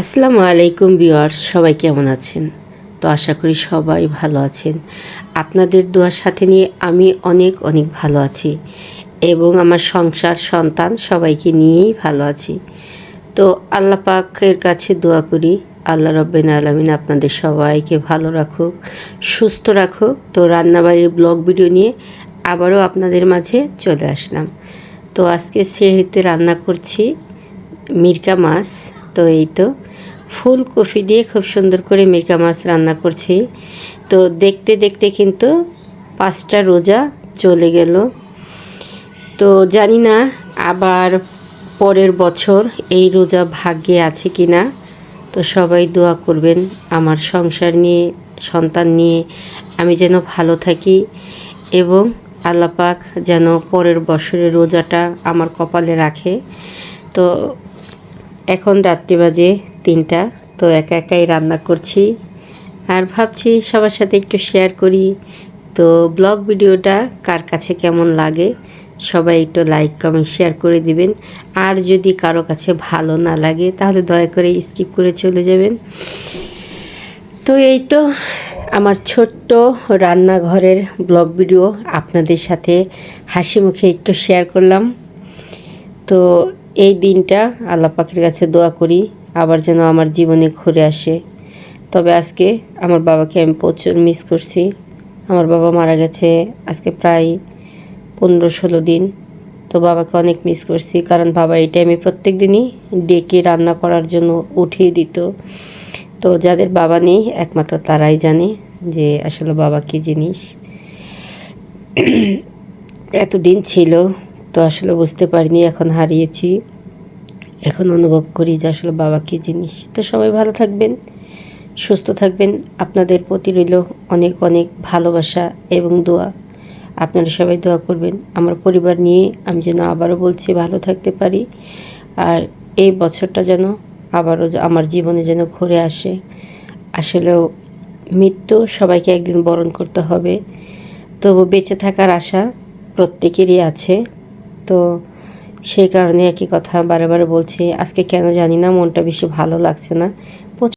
আসসালামু আলাইকুম ভিউয়ার্স, সবাই কেমন আছেন? তো আশা করি সবাই ভালো আছেন। আপনাদের দোয়ার সাথে নিয়ে আমি অনেক অনেক ভালো আছি এবং আমার সংসার সন্তান সবাইকে নিয়েই ভালো আছি। তো আল্লাহ পাকের কাছে দোয়া করি আল্লাহ রব্বিল আলামিন আপনাদের সবাইকে ভালো রাখুক, সুস্থ রাখুক। তো রান্নাবাড়ির ব্লগ ভিডিও নিয়ে আবারও আপনাদের মাঝে চলে আসলাম। তো আজকে সেহরিতে রান্না করছি মিরকা মাছ। তো এই তো ফুলকপি দিয়ে খুব সুন্দর করে মিরকা মাছ রান্না করছি। তো দেখতে দেখতে কিন্তু 5টা রোজা চলে গেল। তো জানি না আবার পরের বছর এই রোজা ভাগ্যে আছে কি না। তো সবাই দোয়া করবেন আমার সংসার নিয়ে, সন্তান নিয়ে আমি যেন ভালো থাকি এবং আল্লাহ পাক যেন পরের বছরের রোজাটা আমার কপালে রাখে। তো এখন রাত্রি বাজে 3টা। তো একা একাই রান্না করছি আর ভাবছি সবার সাথে একটু শেয়ার করি। তো ব্লগ ভিডিওটা কার কাছে কেমন লাগে সবাই একটু লাইক কমেন্ট শেয়ার করে দিবেন। আর যদি কারো কাছে ভালো না লাগে তাহলে দয়া করে স্কিপ করে চলে যাবেন। তো এই তো আমার ছোট্ট রান্নাঘরের ব্লগ ভিডিও আপনাদের সাথে হাসি মুখে একটু শেয়ার করলাম। তো এই দিনটা আল্লাহ পাকের কাছে দোয়া করি আবার যেন আমার জীবনে ঘুরে আসে। তবে আজকে আমার বাবাকে আমি প্রচুর মিস করছি। আমার বাবা মারা গেছে আজকে প্রায় 15-16 দিন। তো বাবাকে অনেক মিস করছি, কারণ বাবা এই টাইমে প্রত্যেক দিনই ডেকে রান্না করার জন্য উঠিয়ে দিত। তো যাদের বাবা নেই একমাত্র তারাই জানে যে আসলে বাবা কী জিনিস। এতদিন ছিল তো আসলে বুঝতে পারিনি, এখন হারিয়েছি, এখন অনুভব করি যে আসলে বাবা কী জিনিস। তো সবাই ভালো থাকবেন, সুস্থ থাকবেন। আপনাদের প্রতি রইল অনেক অনেক ভালোবাসা এবং দোয়া। আপনারা সবাই দোয়া করবেন আমার পরিবার নিয়ে আমি যেন আবারও বলছি ভালো থাকতে পারি, আর এই বছরটা যেন আবারও আমার জীবনে যেন ঘুরে আসে। আসলেও মৃত্যু সবাইকে একদিন বরণ করতে হবে, তবু বেঁচে থাকার আশা প্রত্যেকেরই আছে। তো সেই কারণে একই কথা বারে বারে বলছি। আজকে কেন জানি না মনটা বেশি ভালো লাগছে না,